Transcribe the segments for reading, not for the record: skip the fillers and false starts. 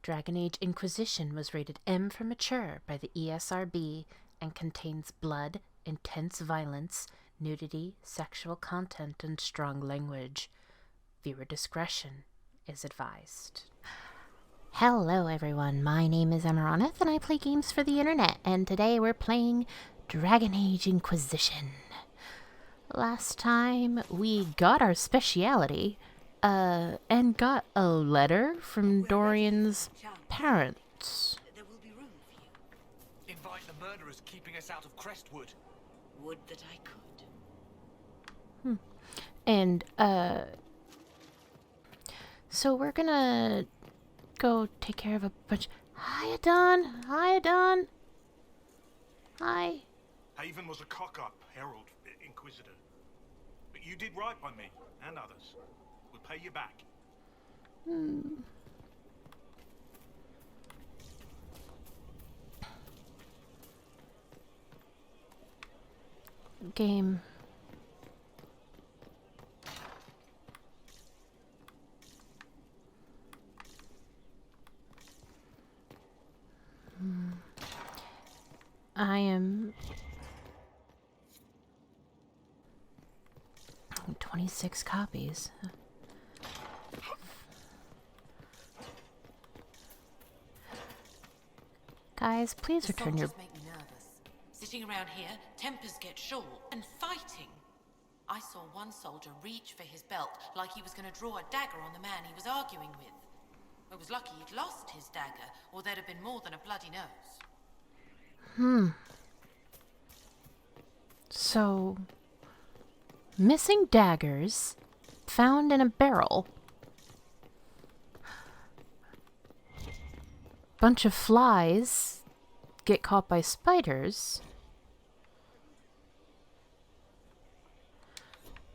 Dragon Age Inquisition was rated M for mature by the ESRB and contains blood, intense violence, nudity, sexual content, and strong language. Viewer discretion is advised. Hello everyone, my name is Amaronith and I play games for the internet, and today we're playing Dragon Age Inquisition. Last time we got our speciality, and got a letter from Dorian's parents. There will be room for you. Invite the murderers keeping us out of Crestwood. Would that I could. And, so we're gonna go take care of a bunch. Hiya, Don. Hiya, Don. Hi. Haven was a cock-up, Herald, Inquisitor. But you did right by me, and others. We'll pay you back. Game. I am 26 copies. Guys, please return your... Make me nervous. Sitting around here, tempers get short, and fighting. I saw one soldier reach for his belt like he was going to draw a dagger on the man he was arguing with. I was lucky he'd lost his dagger, or there'd have been more than a bloody nose. So, missing daggers found in a barrel. Bunch of flies get caught by spiders.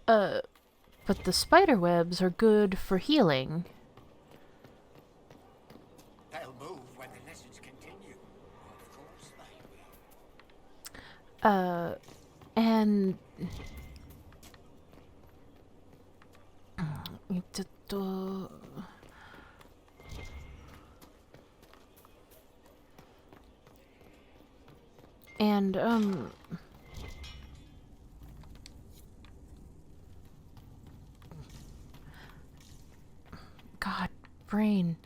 But the spider webs are good for healing. They'll move when the lessons continue. Of course they will. And God, brain.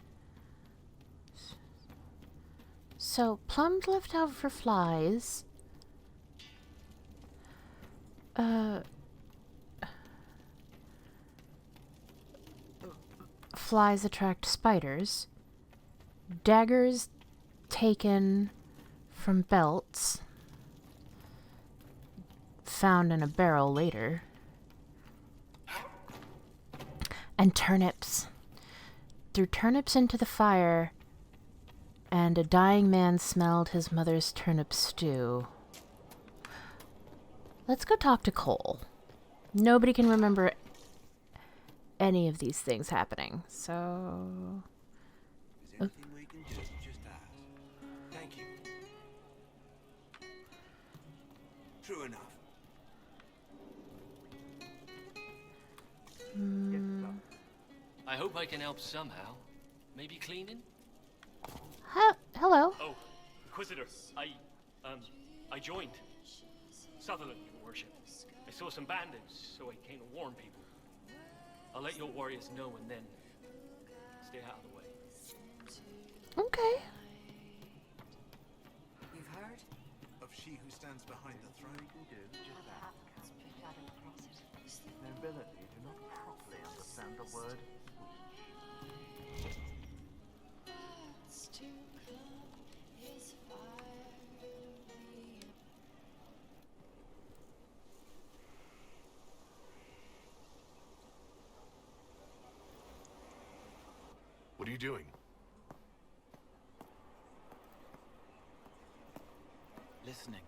So, plums left out for flies. Flies attract spiders. Daggers taken from belts. Found in a barrel later. And turnips. Threw turnips into the fire, and a dying man smelled his mother's turnip stew. Let's go talk to Cole. Nobody can remember any of these things happening, so... Is anything we can do? Just ask. Thank you. True enough. I hope I can help somehow. Maybe cleaning? Hello. Oh, Inquisitor, I joined. Sutherland, your worship. I saw some bandits, so I came to warn people. I'll let your warriors know and then stay out of the way. Okay. You've heard? Of she who stands behind the throne. Nobility do not properly understand the word. What are you doing? Listening.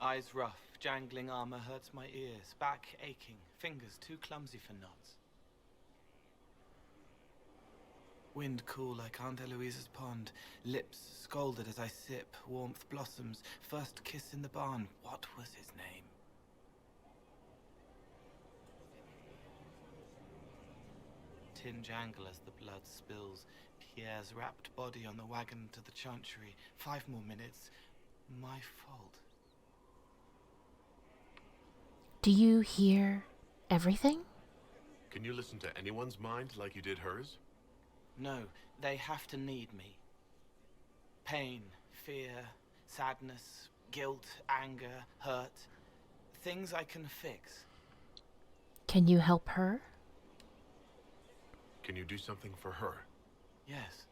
Eyes rough, jangling armor hurts my ears, back aching, fingers too clumsy for knots. Wind cool like Aunt Eloise's pond. Lips scalded as I sip. Warmth blossoms. First kiss in the barn. What was his name? Tin jangle as the blood spills. Pierre's wrapped body on the wagon to the chantry. 5 more minutes. My fault. Do you hear everything? Can you listen to anyone's mind like you did hers? No, they have to need me. Pain, fear, sadness, guilt, anger, hurt. Things I can fix. Can you help her? Can you do something for her? Yes.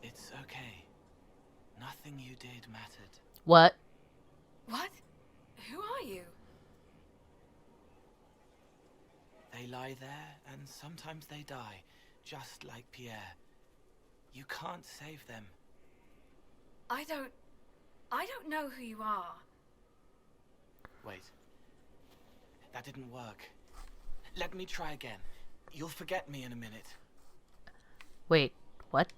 It's okay. Nothing you did mattered. What? What? Who are you? They lie there, and sometimes they die, just like Pierre. You can't save them. I don't know who you are. Wait. That didn't work. Let me try again. You'll forget me in a minute. Wait, what?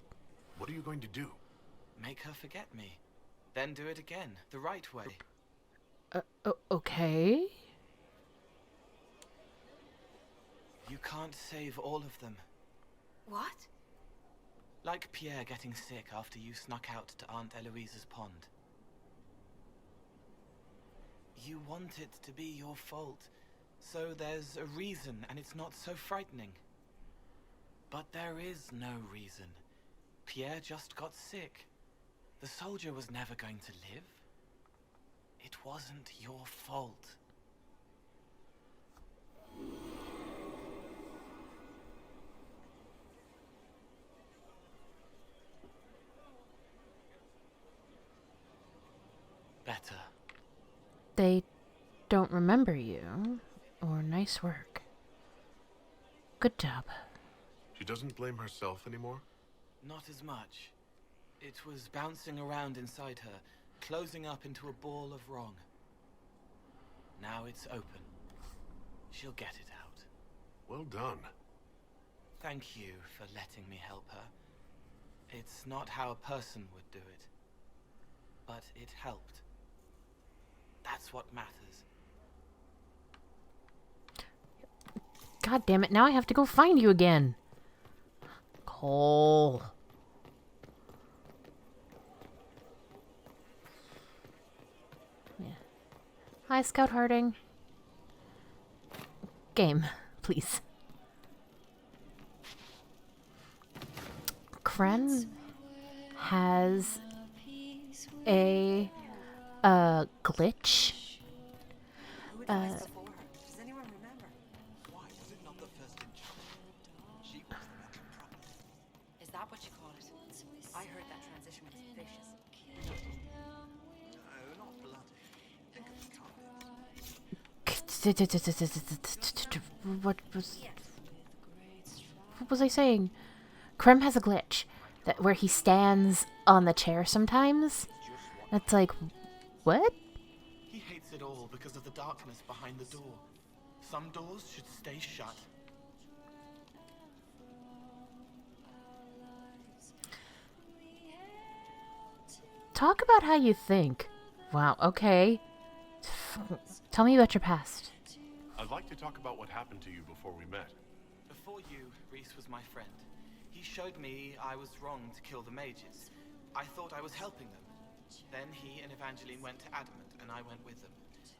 What are you going to do? Make her forget me. Then do it again, the right way. Okay. You can't save all of them. What? Like Pierre getting sick after you snuck out to Aunt Eloise's pond. You want it to be your fault, so there's a reason and it's not so frightening. But there is no reason. Pierre just got sick. The soldier was never going to live. It wasn't your fault. Better. They don't remember you. Or nice work. Good job. She doesn't blame herself anymore? Not as much. It was bouncing around inside her, closing up into a ball of wrong. Now it's open. She'll get it out. Well done. Thank you for letting me help her. It's not how a person would do it. But it helped. That's what matters. God damn it, now I have to go find you again. Cole. Yeah. Hi, Scout Harding. Game, please. Kren has a glitch. Who advised before her? Does anyone remember? Why was it not the first enchantment? She was the magic prophet. Is that what you call it? I heard that transition was vicious. No, not bloody. Think of the color. What was I saying? Krem has a glitch that where he stands on the chair sometimes. It's like, what? He hates it all because of the darkness behind the door. Some doors should stay shut. Talk about how you think. Wow, okay. Tell me about your past. I'd like to talk about what happened to you before we met. Before you, Rhys was my friend. He showed me I was wrong to kill the mages. I thought I was helping them. Then he and Evangeline went to Adamant, and I went with them.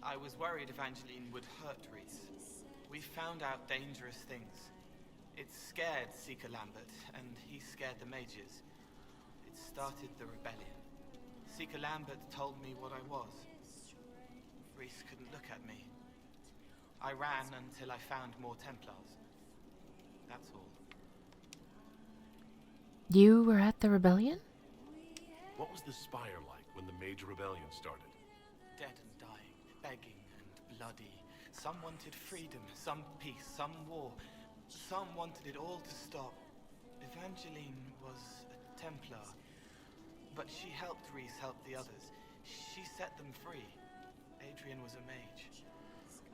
I was worried Evangeline would hurt Rhys. We found out dangerous things. It scared Seeker Lambert, and he scared the mages. It started the rebellion. Seeker Lambert told me what I was. Rhys couldn't look at me. I ran until I found more Templars. That's all. You were at the rebellion? What was the Spire like when the Mage Rebellion started? Dead and dying, begging and bloody. Some wanted freedom, some peace, some war. Some wanted it all to stop. Evangeline was a Templar, but she helped Rhys help the others. She set them free. Adrian was a mage,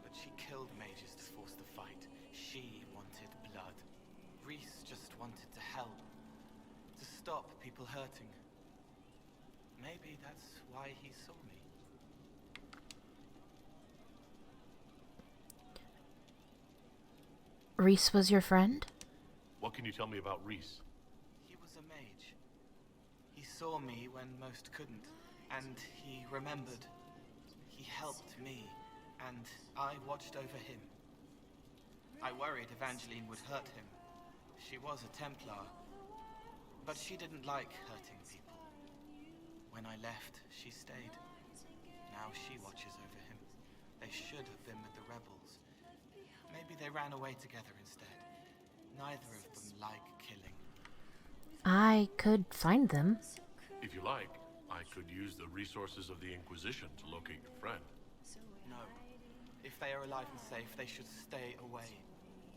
but she killed mages to force the fight. She wanted blood. Rhys just wanted to help, to stop people hurting. Maybe that's why he saw me. Rhys was your friend? What can you tell me about Rhys? He was a mage. He saw me when most couldn't, and he remembered. He helped me, and I watched over him. I worried Evangeline would hurt him. She was a Templar, but she didn't like hurting people. When I left, she stayed. Now she watches over him. They should have been with the rebels. Maybe they ran away together instead. Neither of them like killing. I could find them. If you like, I could use the resources of the Inquisition to locate your friend. No. If they are alive and safe, they should stay away.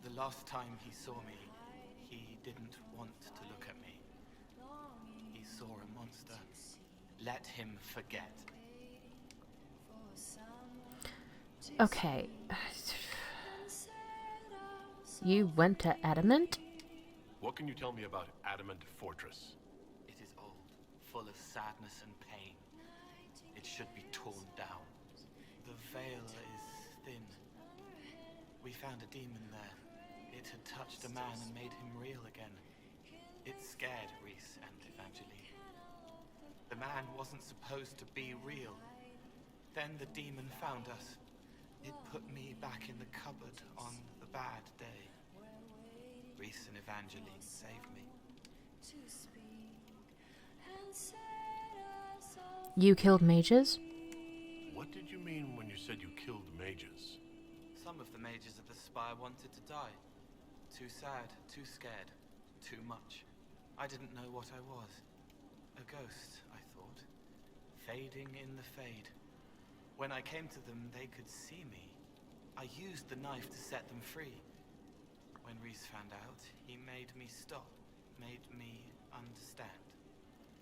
The last time he saw me, he didn't want to look at me. He saw a monster. Let him forget. Okay. You went to Adamant? What can you tell me about Adamant Fortress? It is old, full of sadness and pain. It should be torn down. The veil is thin. We found a demon there. It had touched a man and made him real again. It scared Rhys and Evangeline. The man wasn't supposed to be real. Then the demon found us. It put me back in the cupboard on the bad day. Rhys and Evangeline saved me. You killed mages? What did you mean when you said you killed mages? Some of the mages of the Spire wanted to die. Too sad, too scared, too much. I didn't know what I was. A ghost, I thought. Fading in the fade. When I came to them, they could see me. I used the knife to set them free. When Rhys found out, he made me stop, made me understand.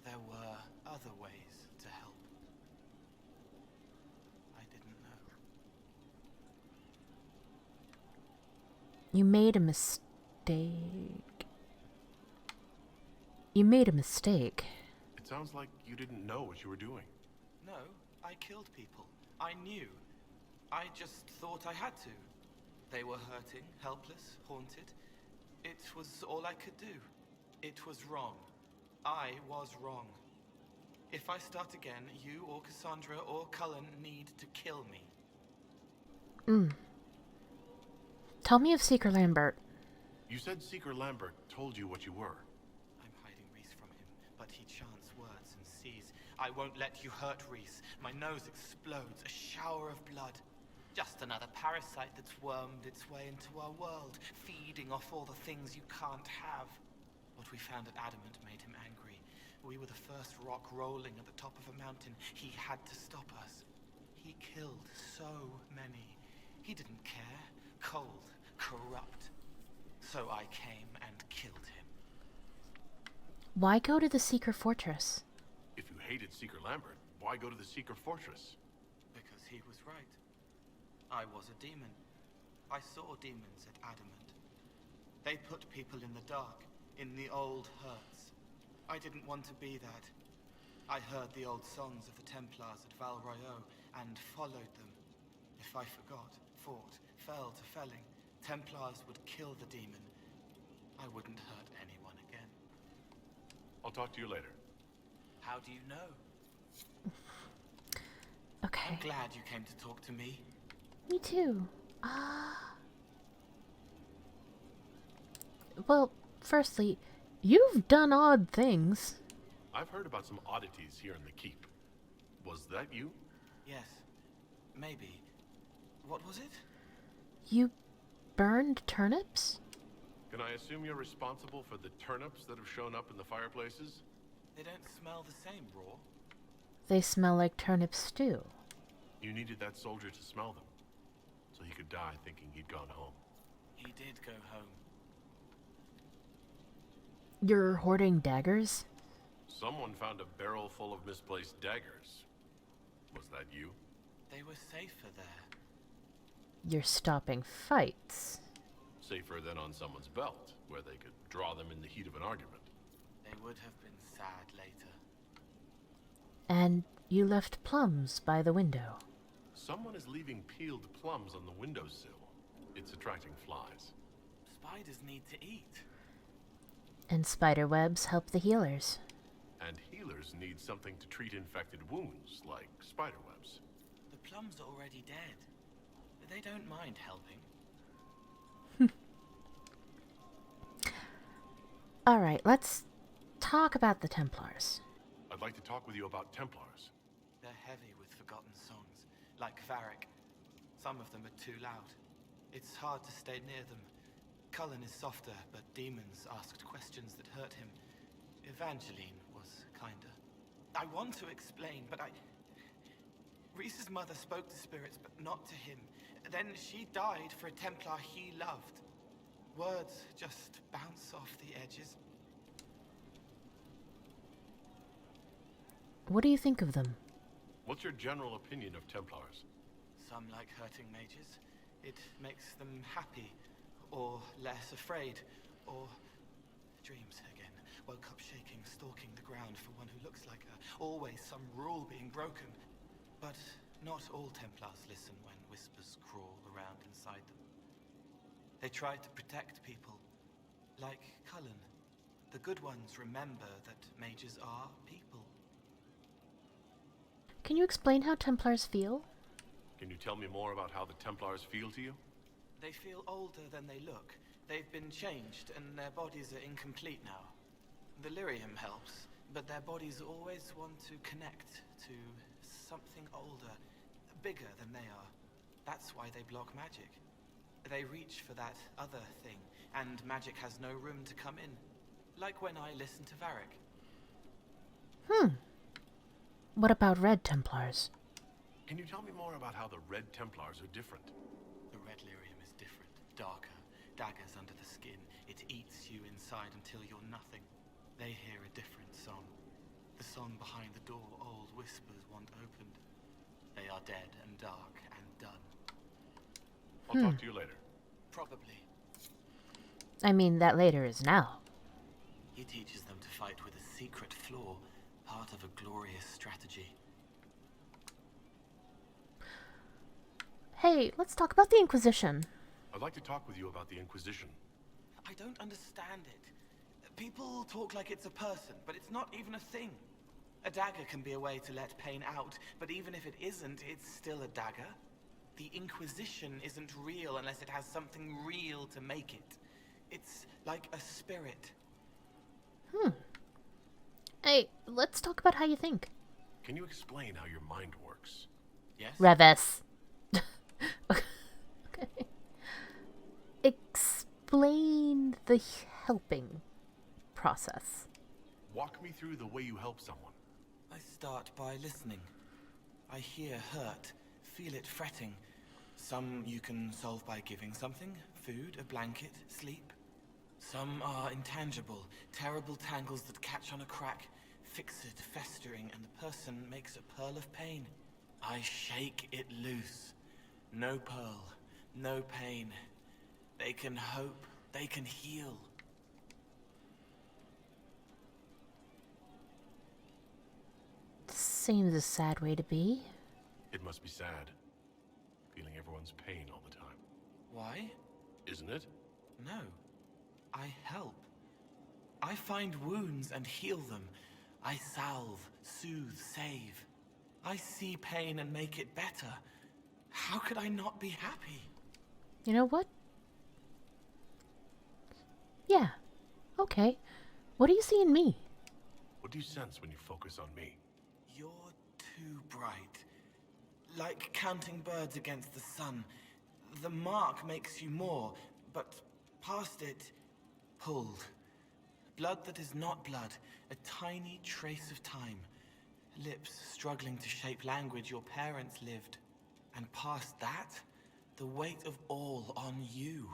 There were other ways to help. I didn't know. You made a mistake. You made a mistake. It sounds like you didn't know what you were doing. No, I killed people. I knew. I just thought I had to. They were hurting, helpless, haunted. It was all I could do. It was wrong. I was wrong. If I start again, you or Cassandra or Cullen need to kill me. Tell me of Seeker Lambert. You said Seeker Lambert told you what you were. I'm hiding Rhys from him, but he chants words and sees. I won't let you hurt Rhys. My nose explodes, a shower of blood. Just another parasite that's wormed its way into our world, feeding off all the things you can't have. What we found at Adamant made him angry. We were the first rock rolling at the top of a mountain. He had to stop us. He killed so many. He didn't care. Cold, corrupt. So I came and killed him. Why go to the Seeker Fortress? If you hated Seeker Lambert, why go to the Seeker Fortress? Because he was right. I was a demon. I saw demons at Adamant. They put people in the dark, in the old hurts. I didn't want to be that. I heard the old songs of the Templars at Val Royeaux and followed them. If I forgot, fought, fell to felling, Templars would kill the demon. I wouldn't hurt anyone again. I'll talk to you later. How do you know? Okay. I'm glad you came to talk to me. Me too. Well, firstly, you've done odd things. I've heard about some oddities here in the keep. Was that you? Yes. Maybe. What was it? You burned turnips? Can I assume you're responsible for the turnips that have shown up in the fireplaces? They don't smell the same raw. They smell like turnip stew. You needed that soldier to smell them, so he could die thinking he'd gone home. He did go home. You're hoarding daggers? Someone found a barrel full of misplaced daggers. Was that you? They were safer there. You're stopping fights. Safer than on someone's belt, where they could draw them in the heat of an argument. They would have been sad later. And you left plums by the window. Someone is leaving peeled plums on the windowsill. It's attracting flies. Spiders need to eat. And spider webs help the healers. And healers need something to treat infected wounds, like spider webs. The plums are already dead. They don't mind helping. Alright, let's talk about the Templars. I'd like to talk with you about Templars. They're heavy with forgotten songs, like Varric. Some of them are too loud. It's hard to stay near them. Cullen is softer, but demons asked questions that hurt him. Evangeline was kinder. I want to explain, but Rhys's mother spoke to spirits, but not to him. Then she died for a Templar he loved. Words just bounce off the edges. What do you think of them? What's your general opinion of Templars? Some like hurting mages. It makes them happy, or less afraid, or dreams again. Woke up shaking, stalking the ground for one who looks like her. Always some rule being broken. But not all Templars listen when whispers crawl around inside them. They try to protect people, like Cullen. The good ones remember that mages are people. Can you explain how Templars feel? Can you tell me more about how the Templars feel to you? They feel older than they look. They've been changed, and their bodies are incomplete now. The lyrium helps, but their bodies always want to connect to something older, bigger than they are. That's why they block magic. They reach for that other thing, and magic has no room to come in. Like when I listen to Varric. What about Red Templars? Can you tell me more about how the Red Templars are different? The red lyrium is different, darker, daggers under the skin. It eats you inside until you're nothing. They hear a different song. The song behind the door old whispers want opened. They are dead and dark and done. I'll talk to you later. Probably. I mean, that later is now. He teaches them to fight with a secret flaw, part of a glorious strategy. Hey, let's talk about the Inquisition. I'd like to talk with you about the Inquisition. I don't understand it. People talk like it's a person, but it's not even a thing. A dagger can be a way to let pain out, but even if it isn't, it's still a dagger. The Inquisition isn't real unless it has something real to make it. It's like a spirit. Hey, let's talk about how you think. Can you explain how your mind works? Yes? Revas. Okay. Explain the helping process. Walk me through the way you help someone. I start by listening. I hear hurt, feel it fretting. Some you can solve by giving something, food, a blanket, sleep. Some are intangible, terrible tangles that catch on a crack, fix it, festering, and the person makes a pearl of pain. I shake it loose. No pearl, no pain. They can hope, they can heal. Seems a sad way to be. It must be sad. Feeling everyone's pain all the time. Why? Isn't it? No. I help. I find wounds and heal them. I salve, soothe, save. I see pain and make it better. How could I not be happy? You know what? Yeah. Okay. What do you see in me? What do you sense when you focus on me? You're too bright. Like counting birds against the sun. The mark makes you more, but past it, pulled. Blood that is not blood, a tiny trace of time. Lips struggling to shape language your parents lived. And past that, the weight of all on you.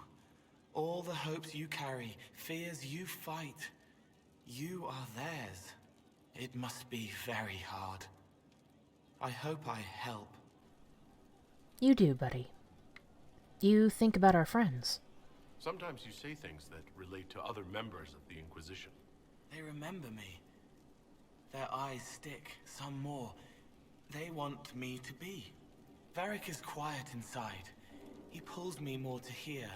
All the hopes you carry, fears you fight. You are theirs. It must be very hard. I hope I help. You do, buddy. You think about our friends. Sometimes you say things that relate to other members of the Inquisition. They remember me. Their eyes stick, some more. They want me to be. Varric is quiet inside. He pulls me more to hear,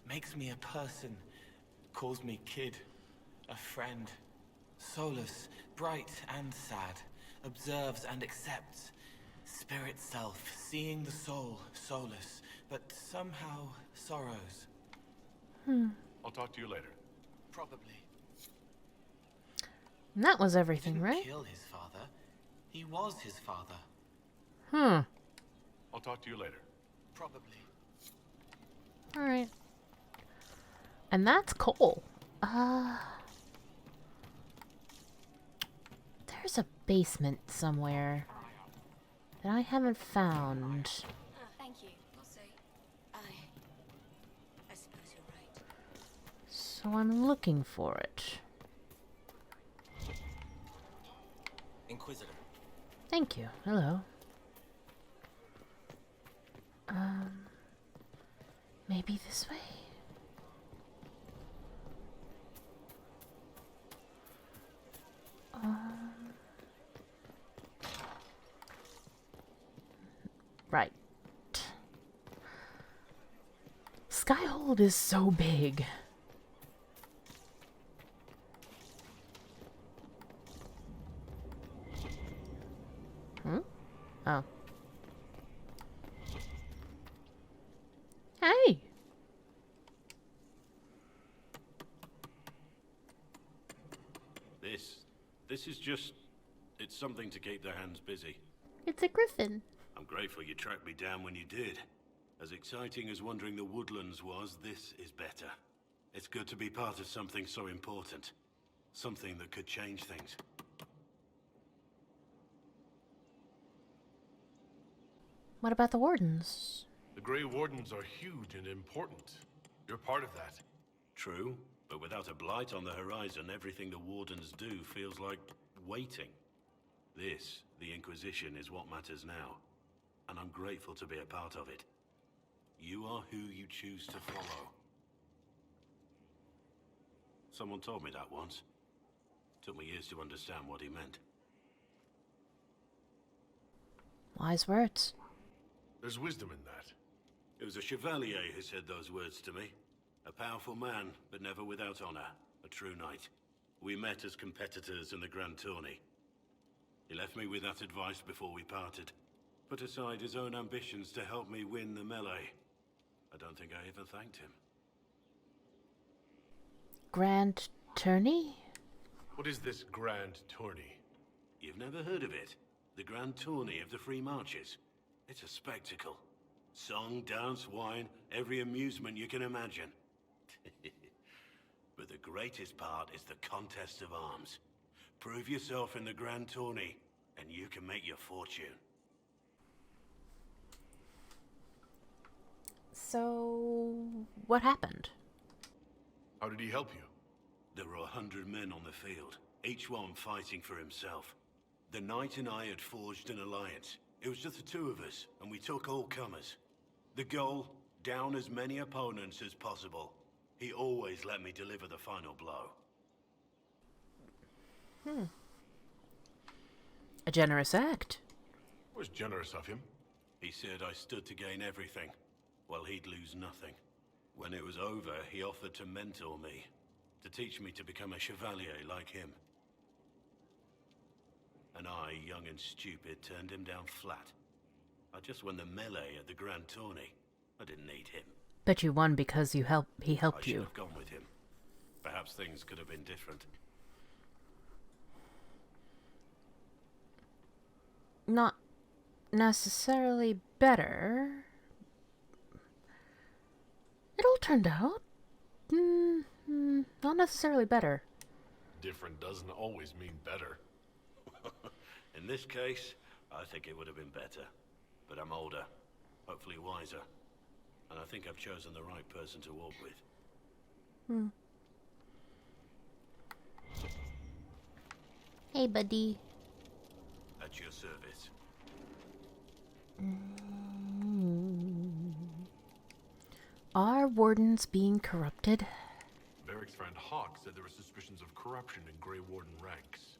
makes me a person, calls me kid, a friend. Solus, bright and sad, observes and accepts. Spirit self, seeing the soul, Solus, but somehow sorrows. I'll talk to you later. Probably. And that was He everything, didn't right? kill his father. He was his father. I'll talk to you later. Probably. Alright. And that's coal. There's a basement somewhere that I haven't found. Thank you. Also, I suppose you're right. So I'm looking for it. Inquisitor. Thank you. Hello. Maybe this way? Right. Skyhold is so big. Oh. Hey! This is just... it's something to keep their hands busy. It's a griffin. I'm grateful you tracked me down when you did. As exciting as wandering the woodlands was, this is better. It's good to be part of something so important. Something that could change things. What about the Wardens? The Grey Wardens are huge and important. You're part of that. True, but without a blight on the horizon, everything the Wardens do feels like waiting. This, the Inquisition, is what matters now. And I'm grateful to be a part of it. You are who you choose to follow. Someone told me that once. Took me years to understand what he meant. Wise words. There's wisdom in that. It was a chevalier who said those words to me. A powerful man, but never without honor. A true knight. We met as competitors in the Grand Tourney. He left me with that advice before we parted. Put aside his own ambitions to help me win the melee. I don't think I ever thanked him. Grand Tourney? What is this Grand Tourney? You've never heard of it? The Grand Tourney of the Free Marches. It's a spectacle. Song, dance, wine, every amusement you can imagine. But the greatest part is the contest of arms. Prove yourself in the Grand Tourney, and you can make your fortune. So, what happened? How did he help you? There were 100 men on the field, each one fighting for himself. The knight and I had forged an alliance. It was just the two of us, and we took all comers. The goal, down as many opponents as possible. He always let me deliver the final blow. A generous act. It was generous of him. He said I stood to gain everything, while he'd lose nothing. When it was over, he offered to mentor me, to teach me to become a chevalier like him. And I, young and stupid, turned him down flat. I just won the melee at the Grand Tourney. I didn't need him. But you won because he helped I should you. have gone with him. Perhaps things could have been different. Not necessarily better. It all turned out. Not necessarily better. Different doesn't always mean better. In this case, I think it would have been better. But I'm older, hopefully wiser. And I think I've chosen the right person to walk with. Hey, buddy. At your service. Are wardens being corrupted? Varric's friend Hawk said there were suspicions of corruption in Grey Warden ranks.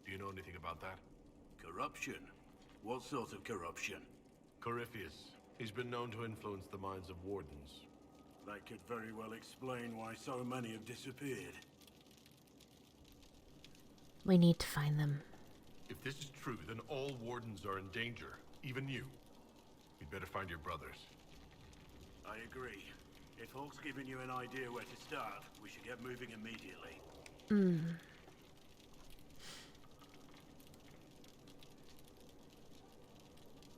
Do you know anything about that? Corruption? What sort of corruption? Corypheus. He's been known to influence the minds of wardens. That could very well explain why so many have disappeared. We need to find them. If this is true, then all wardens are in danger. Even you. You'd better find your brothers. I agree. If Hawk's given you an idea where to start, we should get moving immediately.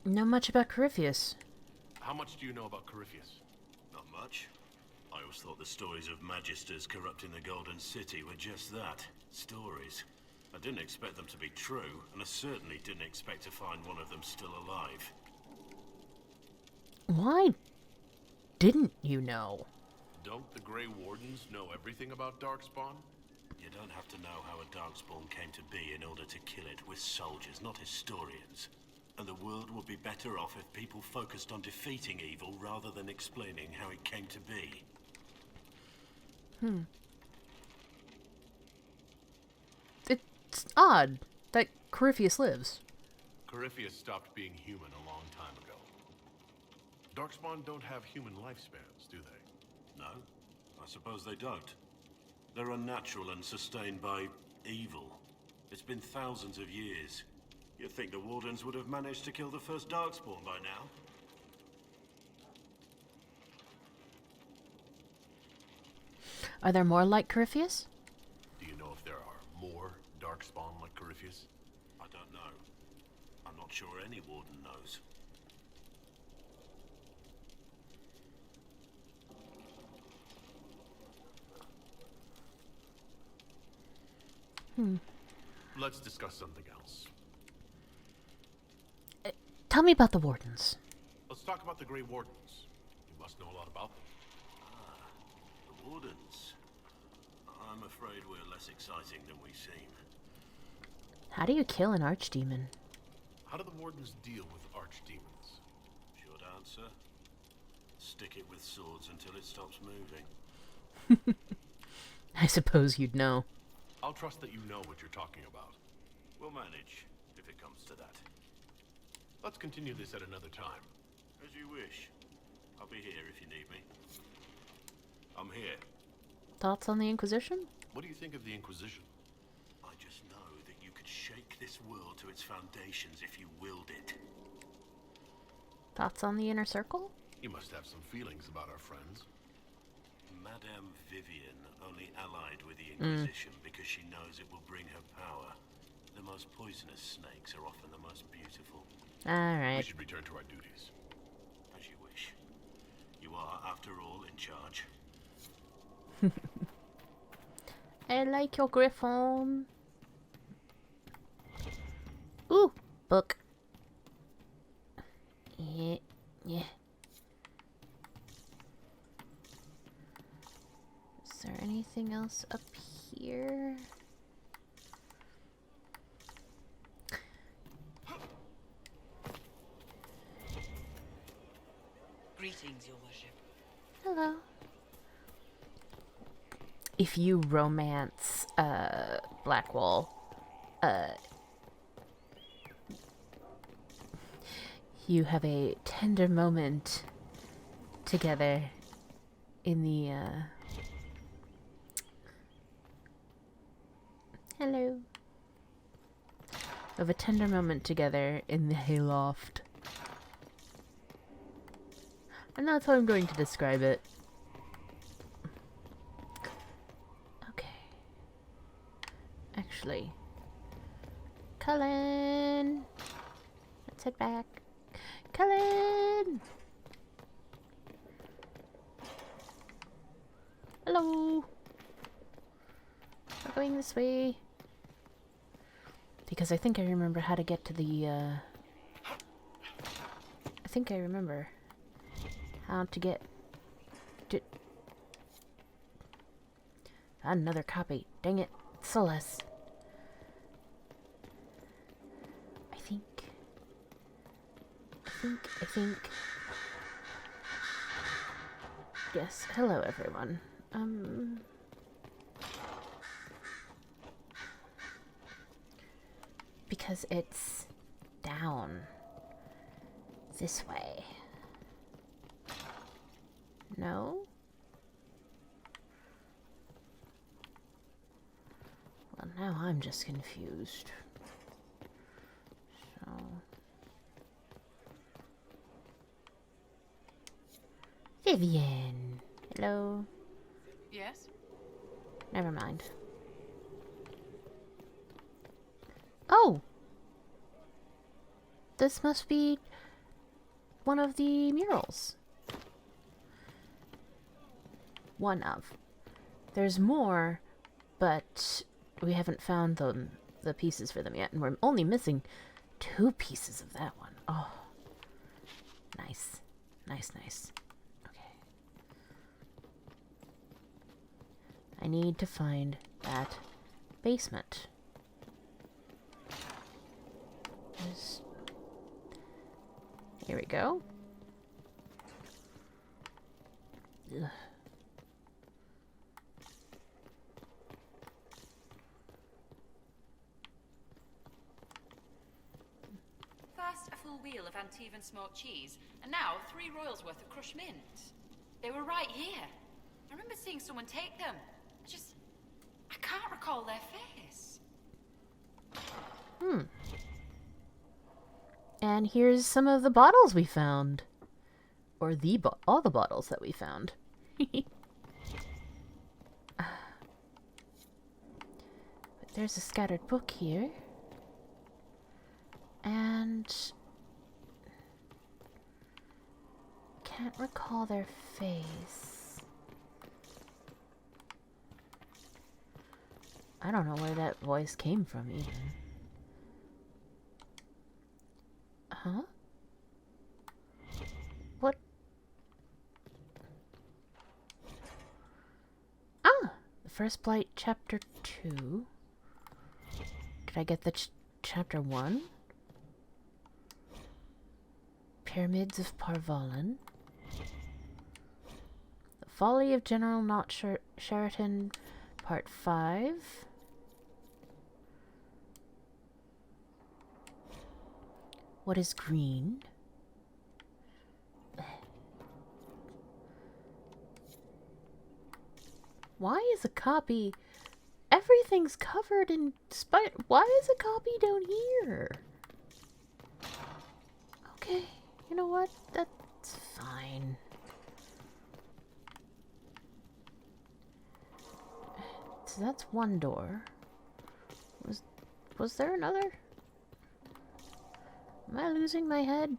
Know much about Corypheus? How much do you know about Corypheus? Not much. I always thought the stories of magisters corrupting the Golden City were just that. Stories. I didn't expect them to be true, and I certainly didn't expect to find one of them still alive. Why didn't you know? Don't the Grey Wardens know everything about Darkspawn? You don't have to know how a Darkspawn came to be in order to kill it. We're soldiers, not historians. And the world would be better off if people focused on defeating evil rather than explaining how it came to be. It's odd that Corypheus lives. Corypheus stopped being human a long time ago. Darkspawn don't have human lifespans, do they? No, I suppose they don't. They're unnatural and sustained by evil. It's been thousands of years. You'd think the Wardens would have managed to kill the first Darkspawn by now. Are there more like Corypheus? Do you know if there are more Darkspawn like Corypheus? I don't know. I'm not sure any Warden knows. Let's discuss something else. Tell me about the Wardens. Let's talk about the Grey Wardens. You must know a lot about them. The Wardens. I'm afraid we're less exciting than we seem. How do you kill an archdemon? How do the Wardens deal with archdemons? Short answer. Stick it with swords until it stops moving. I suppose you'd know. I'll trust that you know what you're talking about. We'll manage, if it comes to that. Let's continue this at another time. As you wish. I'll be here if you need me. I'm here. Thoughts on the Inquisition? What do you think of the Inquisition? I just know that you could shake this world to its foundations if you willed it. Thoughts on the Inner Circle? You must have some feelings about our friends. Madame Vivian only allied with the Inquisition because she knows it will bring her power. The most poisonous snakes are often the most beautiful. We Alright. should return to our duties. As you wish. You are, after all, in charge. I like your griffon. Ooh, book. Yeah, yeah. Is there anything else up here? Greetings, your worship. Hello. If you romance Blackwall, you have a tender moment together in the hello. Of a tender moment together in the hayloft. And that's how I'm going to describe it. Okay. Actually. Cullen! Let's head back. Cullen! Hello! We're going this way. Because I think I remember how to get to the, I think I remember how to get to... Another copy. Dang it. Celeste. I think... Yes, hello everyone. Because it's down this way. No? Well, now I'm just confused. So... Vivian! Hello? Yes? Never mind. Oh! This must be one of the murals. One of. There's more, but we haven't found the pieces for them yet, and we're only missing 2 pieces of that one. Oh. Nice. Nice, nice. Okay. I need to find that basement. Here we go. Ugh. First, a full wheel of Antivan smoked cheese, and now 3 royals worth of crushed mint. They were right here. I remember seeing someone take them. I can't recall their face. And here's some of the bottles we found. Or all the bottles that we found. But there's a scattered book here. And... can't recall their face. I don't know where that voice came from even. Huh? What? Ah! The First Blight, Chapter 2. Did I get the Chapter 1? Pyramids of Parvalan. The Folly of General Not Sheraton, Part 5. What is green? Why is a copy... Everything's covered in... Why is a copy down here? Okay, you know what? That's fine. So that's one door. Was there another? Am I losing my head?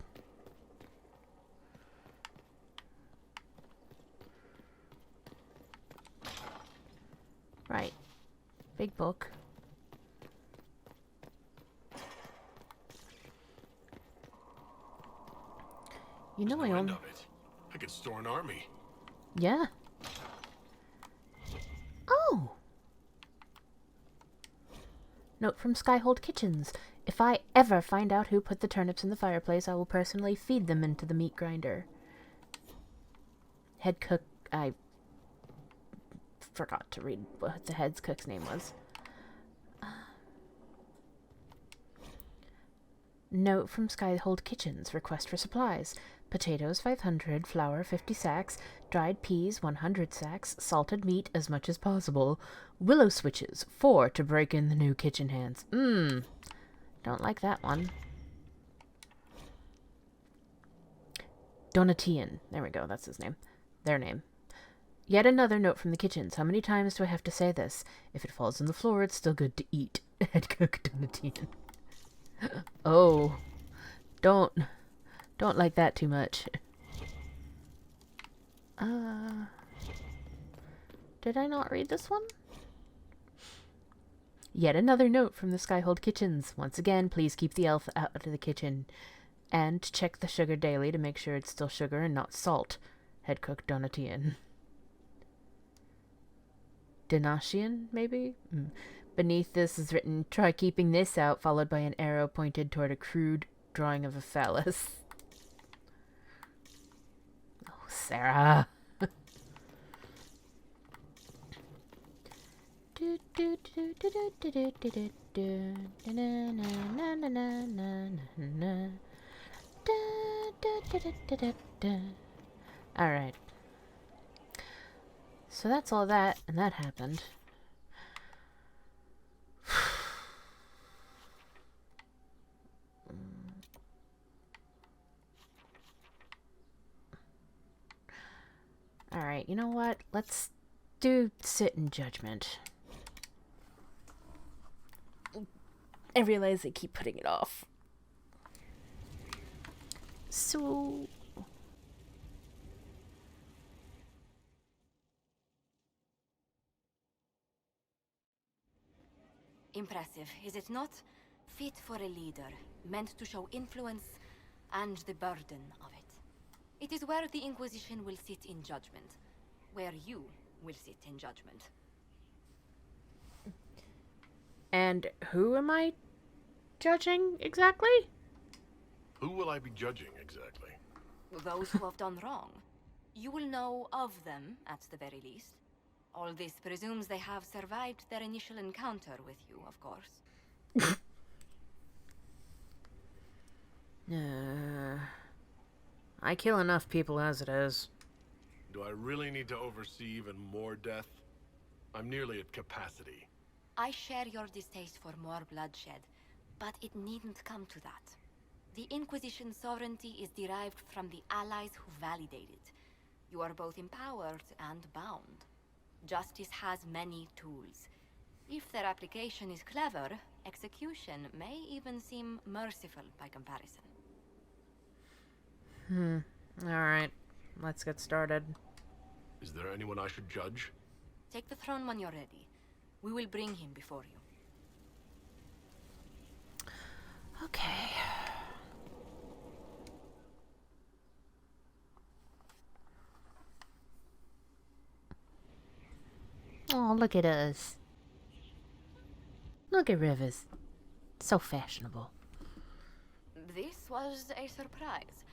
Right. Big book. You know I own... I could store an army. Yeah. Oh! Note from Skyhold Kitchens. If I ever find out who put the turnips in the fireplace, I will personally feed them into the meat grinder. Head cook... I forgot to read what the head cook's name was. Note from Skyhold Kitchens. Request for supplies. Potatoes 500, flour 50 sacks, dried peas 100 sacks, salted meat as much as possible, willow switches 4 to break in the new kitchen hands. Don't like that one. Donatian. There we go, that's his name. Their name. Yet another note from the kitchens. How many times do I have to say this? If it falls on the floor, it's still good to eat. Head cook Donatian. Oh. Don't like that too much. Did I not read this one? Yet another note from the Skyhold Kitchens. Once again, please keep the elf out of the kitchen. And check the sugar daily to make sure it's still sugar and not salt. Head cook Donatian. Donatian, maybe? Beneath this is written, try keeping this out, followed by an arrow pointed toward a crude drawing of a phallus. Oh, Sarah. Alright. So that's all that, and that happened. Alright, you know what? Let's do sit in judgment. I realize I keep putting it off. So... Impressive, is it not? Fit for a leader, meant to show influence and the burden of it. It is where the Inquisition will sit in judgment. Where you will sit in judgment. And who am I judging exactly? Who will I be judging exactly? Those who have done wrong. You will know of them, at the very least. All this presumes they have survived their initial encounter with you, of course. I kill enough people as it is. Do I really need to oversee even more death? I'm nearly at capacity. I share your distaste for more bloodshed, but it needn't come to that. The Inquisition's sovereignty is derived from the allies who validate it. You are both empowered and bound. Justice has many tools. If their application is clever, execution may even seem merciful by comparison. Alright, let's get started. Is there anyone I should judge? Take the throne when you're ready. We will bring him before you. Okay. Oh, look at us. Look at Revas. So fashionable. This was a surprise.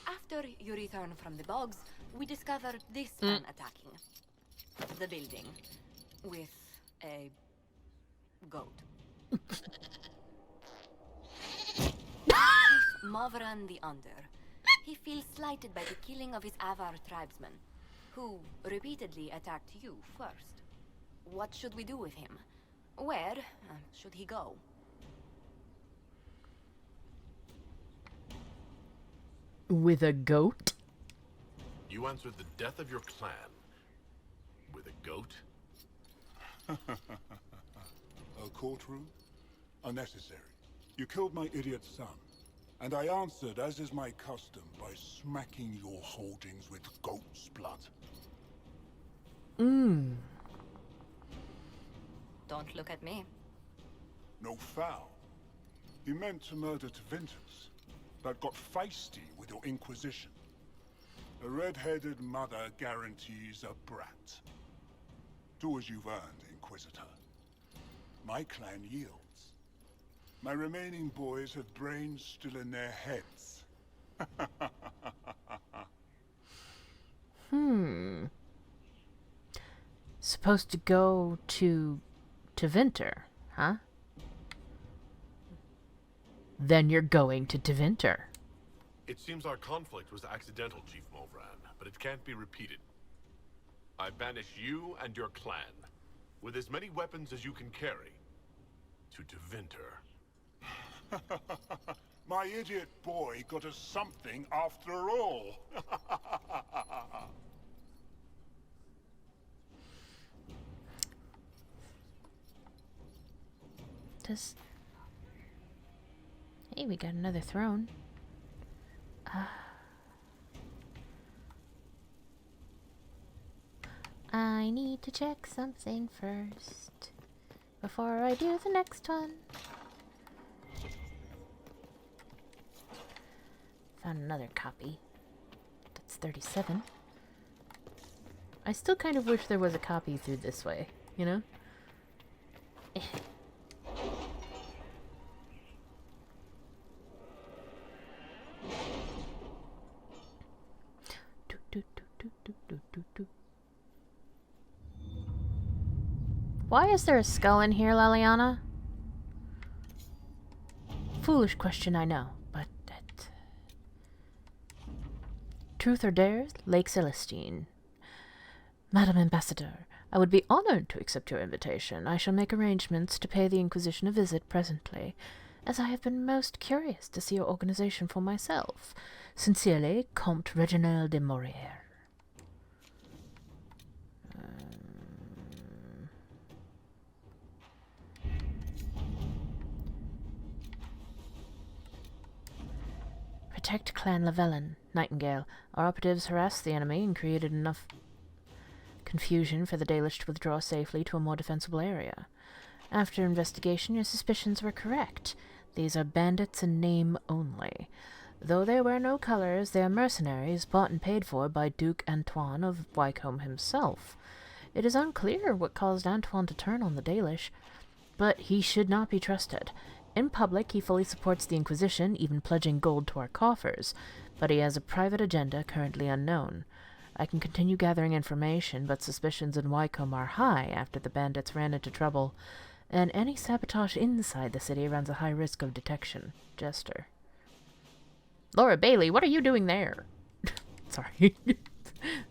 After you return from the bogs, we discovered this man attacking the building with a goat. Chief Mavran the Under. He feels slighted by the killing of his Avar tribesmen, who repeatedly attacked you first. What should we do with him? Where should he go? With a goat? You answered the death of your clan with a goat? A courtroom? Unnecessary. You killed my idiot son, and I answered, as is my custom, by smacking your holdings with goat's blood. Don't look at me. No foul. You meant to murder Tevinters, but got feisty with your Inquisition. A red-headed mother guarantees a brat. Do as you've earned, Inquisitor. My clan yields. My remaining boys have brains still in their heads. Supposed to go to Tevinter, huh? Then you're going to Tevinter. It seems our conflict was accidental, Chief Movran, but it can't be repeated. I banish you and your clan, with as many weapons as you can carry, to Tevinter. My idiot boy got us something after all. Hey, we got another throne. I need to check something first before I do the next one. Found another copy. That's 37. I still kind of wish there was a copy through this way, you know? Why is there a skull in here, Leliana? Foolish question, I know, but... Truth or dare, Lake Celestine. Madam Ambassador, I would be honored to accept your invitation. I shall make arrangements to pay the Inquisition a visit presently, as I have been most curious to see your organization for myself. Sincerely, Comte Reginald de Maurier. Protect Clan Lavellan, Nightingale. Our operatives harassed the enemy and created enough confusion for the Dalish to withdraw safely to a more defensible area. After investigation, your suspicions were correct. These are bandits in name only. Though they wear no colors, they are mercenaries bought and paid for by Duke Antoine of Wycombe himself. It is unclear what caused Antoine to turn on the Dalish, but he should not be trusted. In public, he fully supports the Inquisition, even pledging gold to our coffers, but he has a private agenda currently unknown. I can continue gathering information, but suspicions in Wycombe are high after the bandits ran into trouble, and any sabotage inside the city runs a high risk of detection. Jester. Laura Bailey, what are you doing there? Sorry.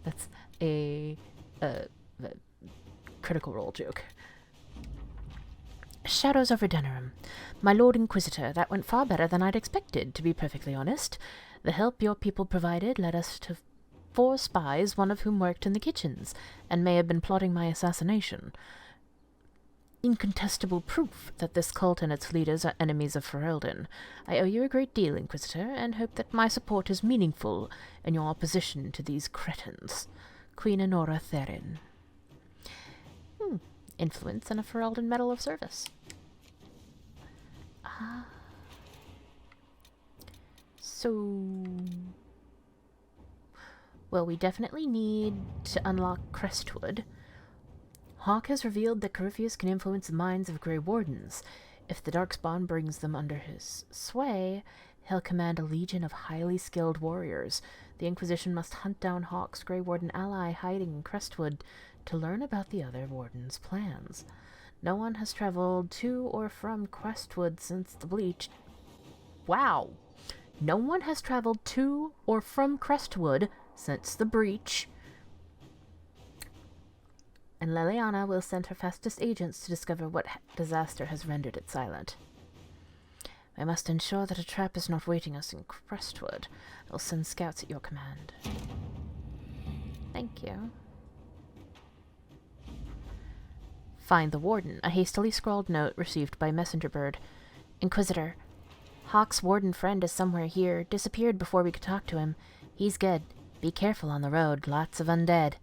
That's a Critical Role joke. Shadows over Denerim. My Lord Inquisitor, that went far better than I'd expected, to be perfectly honest. The help your people provided led us to 4 spies, one of whom worked in the kitchens, and may have been plotting my assassination. Incontestable proof that this cult and its leaders are enemies of Ferelden. I owe you a great deal, Inquisitor, and hope that my support is meaningful in your opposition to these cretins. Queen Honora Therin. Influence and a Ferelden Medal of Service. So... Well, we definitely need to unlock Crestwood. Hawke has revealed that Corypheus can influence the minds of Grey Wardens. If the Darkspawn brings them under his sway, he'll command a legion of highly skilled warriors. The Inquisition must hunt down Hawke's Grey Warden ally hiding in Crestwood to learn about the other Wardens' plans. No one has traveled to or from Crestwood since the Bleach. Wow! No one has traveled to or from Crestwood since the Breach. And Leliana will send her fastest agents to discover what disaster has rendered it silent. I must ensure that a trap is not waiting us in Crestwood. I'll send scouts at your command. Thank you. Find the Warden. A hastily scrawled note received by messenger bird. Inquisitor, Hawke's Warden friend is somewhere here. Disappeared before we could talk to him. He's good. Be careful on the road. Lots of undead.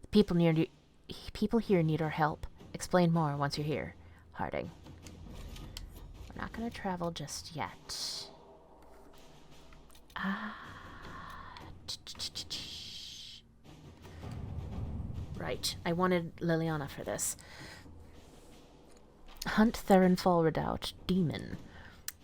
The people here need our help. Explain more once you're here. Harding. We're not going to travel just yet. Right. I wanted Leliana for this. Hunt Theronfall Redoubt. Demon.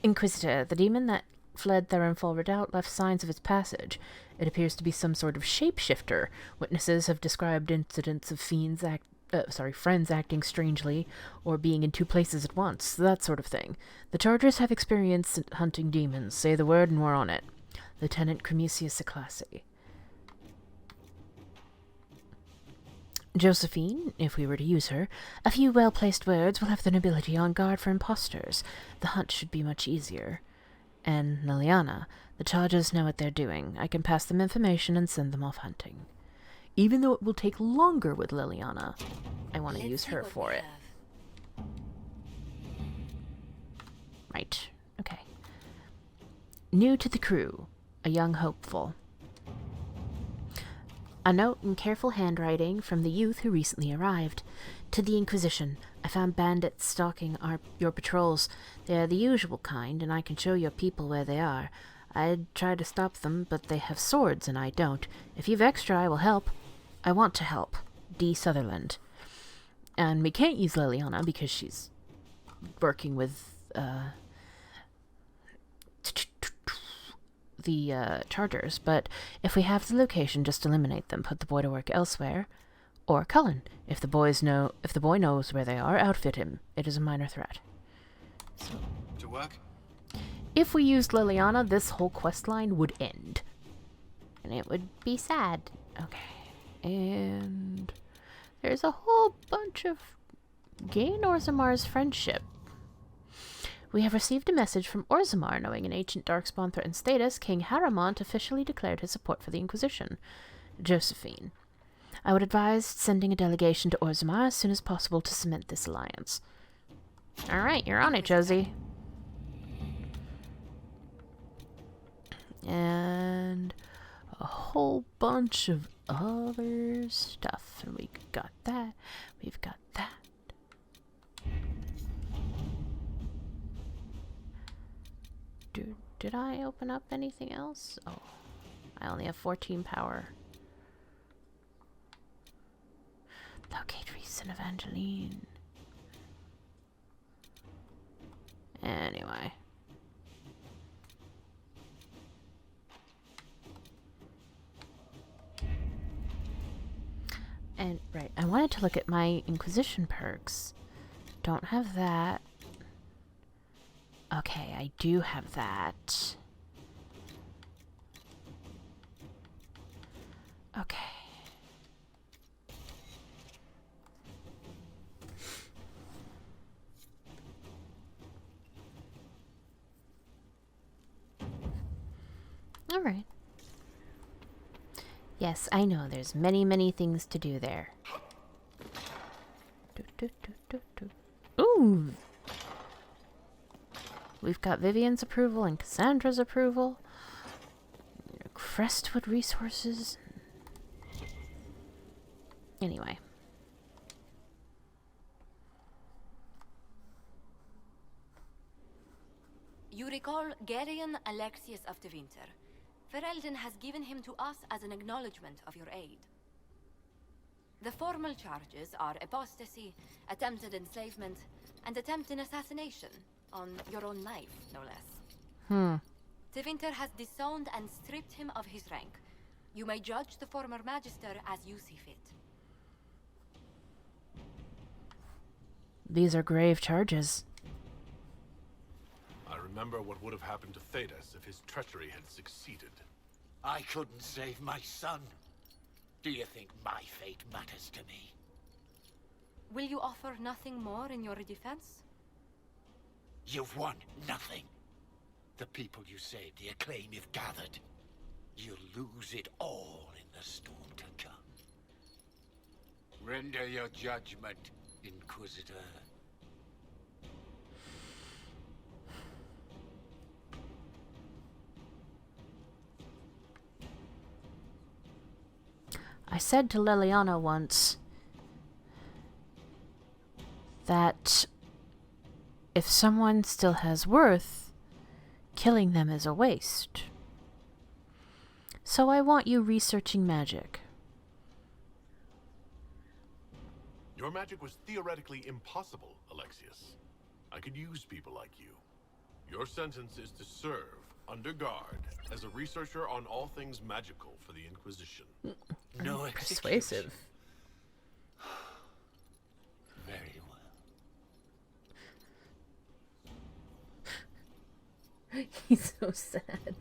Inquisitor, the demon that fled Theronfall Redoubt left signs of its passage. It appears to be some sort of shapeshifter. Witnesses have described incidents of friends acting strangely, or being in 2 places at once, that sort of thing. The Chargers have experience in hunting demons. Say the word and we're on it. Lieutenant Cremisius Aclassi. Josephine, if we were to use her, a few well-placed words will have the nobility on guard for impostors. The hunt should be much easier. And Leliana, the Chargers know what they're doing. I can pass them information and send them off hunting. Even though it will take longer with Leliana, I want to use her for it. Right. Okay. New to the crew. A young hopeful. A note in careful handwriting from the youth who recently arrived. To the Inquisition. I found bandits stalking your patrols. They are the usual kind, and I can show your people where they are. I'd try to stop them, but they have swords, and I don't. If you've extra, I will help. I want to help. D. Sutherland. And we can't use Leliana because she's working with the Chargers, but if we have the location, just eliminate them. Put the boy to work elsewhere. Or Cullen. If the boy knows where they are, outfit him. It is a minor threat. So, To work? if we used Liliana, this whole quest line would end. And it would be sad. Okay. And there's a whole bunch of gain Orzamar's friendship. We have received a message from Orzammar knowing an ancient darkspawn threatened status. King Haramont officially declared his support for the Inquisition. Josephine. I would advise sending a delegation to Orzammar as soon as possible to cement this alliance. Alright, you're on it, Josie. And a whole bunch of other stuff. And we got that. We've got that. Did I open up anything else? Oh, I only have 14 power. Locate Reese and Evangeline. Anyway. And, right, I wanted to look at my Inquisition perks. Don't have that. Okay, I do have that. Okay. All right. Yes, I know there's many, many things to do there. Ooh! We've got Vivian's approval and Cassandra's approval. Crestwood resources. Anyway. You recall Gerion Alexius of the Winter. Ferelden has given him to us as an acknowledgement of your aid. The formal charges are apostasy, attempted enslavement, and attempted assassination. On your own life, no less. De Winter has disowned and stripped him of his rank. You may judge the former Magister as you see fit. These are grave charges. I remember what would have happened to Thedas if his treachery had succeeded. I couldn't save my son. Do you think my fate matters to me? Will you offer nothing more in your defense? You've won nothing. The people you saved, the acclaim you've gathered. You'll lose it all in the storm to come. Render your judgment, Inquisitor. I said to Liliana once that if someone still has worth, killing them is a waste. So I want you researching magic. Your magic was theoretically impossible, Alexius. I could use people like you. Your sentence is to serve, under guard, as a researcher on all things magical for the Inquisition. No Persuasive. Very well. He's so sad.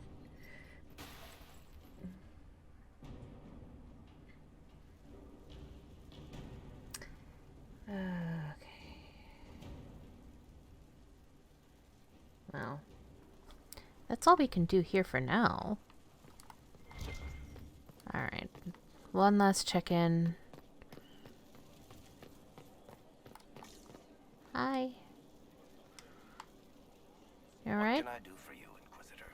Okay. Well, that's all we can do here for now. Alright. One last check-in. Hi. You alright? What can I do for you, Inquisitor?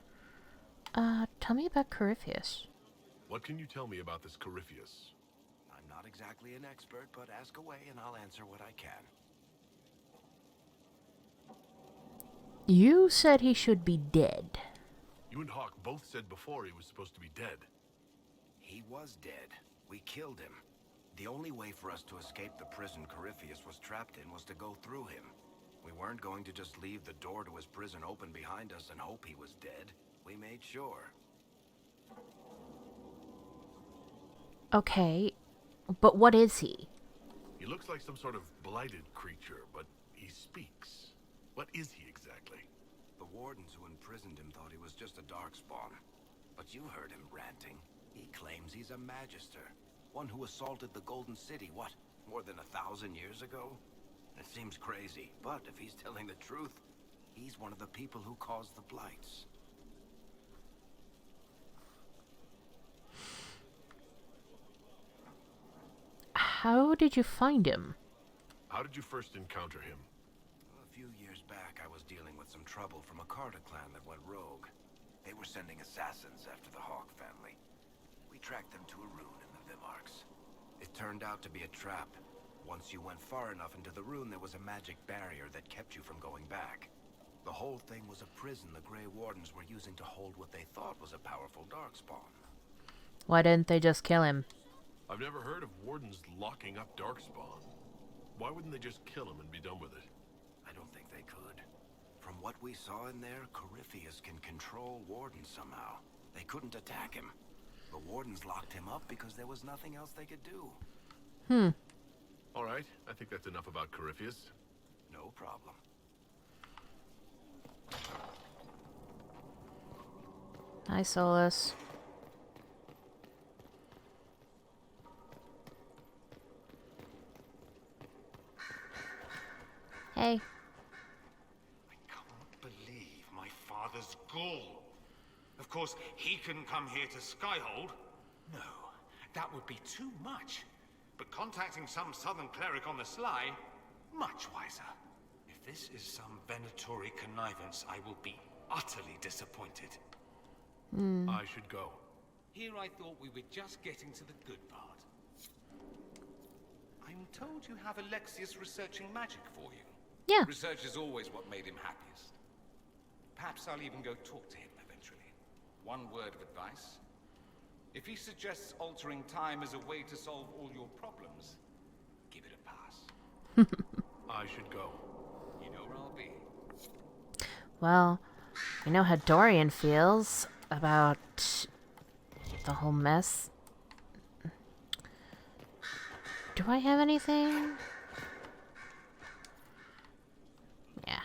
Tell me about Corypheus. What can you tell me about this Corypheus? I'm not exactly an expert, but ask away and I'll answer what I can. You said he should be dead. You and Hawk both said before he was supposed to be dead. He was dead. We killed him. The only way for us to escape the prison Corypheus was trapped in was to go through him. We weren't going to just leave the door to his prison open behind us and hope he was dead. We made sure. Okay. But what is he? He looks like some sort of blighted creature, but he speaks. What is he exactly? The wardens who imprisoned him thought he was just a darkspawn. But you heard him ranting. He claims he's a magister. One who assaulted the Golden City, what, more than 1,000 years ago? It seems crazy, but if he's telling the truth, he's one of the people who caused the blights. How did you find him? How did you first encounter him? A few years back, I was dealing with some trouble from a Carter clan that went rogue. They were sending assassins after the Hawk family. We tracked them to a ruin in the Vimarks. It turned out to be a trap. Once you went far enough into the ruin, there was a magic barrier that kept you from going back. The whole thing was a prison the Grey Wardens were using to hold what they thought was a powerful darkspawn. Why didn't they just kill him? I've never heard of wardens locking up darkspawn. Why wouldn't they just kill him and be done with it? I don't think they could. From what we saw in there, Corypheus can control wardens somehow. They couldn't attack him. The wardens locked him up because there was nothing else they could do. All right, I think that's enough about Corypheus. No problem. Hi, Solus. Hey. I can't believe my father's gall. Of course, he couldn't come here to Skyhold. No, that would be too much. But contacting some southern cleric on the sly, much wiser. If this is some Venatori connivance, I will be utterly disappointed. I should go. Here I thought we were just getting to the good part. I'm told you have Alexius researching magic for you. Yeah. Research is always what made him happiest. Perhaps I'll even go talk to him eventually. One word of advice. If he suggests altering time as a way to solve all your problems, give it a pass. I should go. You know where I'll be. Well, you know how Dorian feels about the whole mess. Do I have anything? Yeah.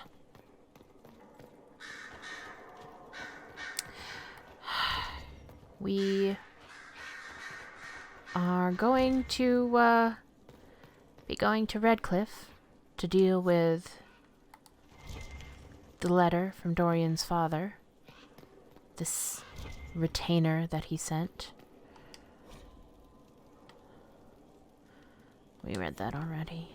We are going to be going to Redcliffe to deal with the letter from Dorian's father. This retainer that he sent. We read that already.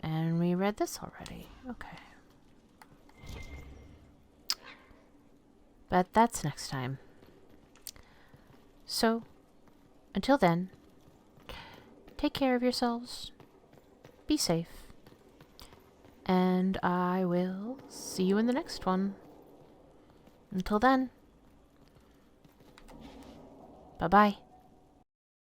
And we read this already. Okay. But that's next time. So, until then, take care of yourselves. Be safe. And I will see you in the next one. Until then. Bye-bye.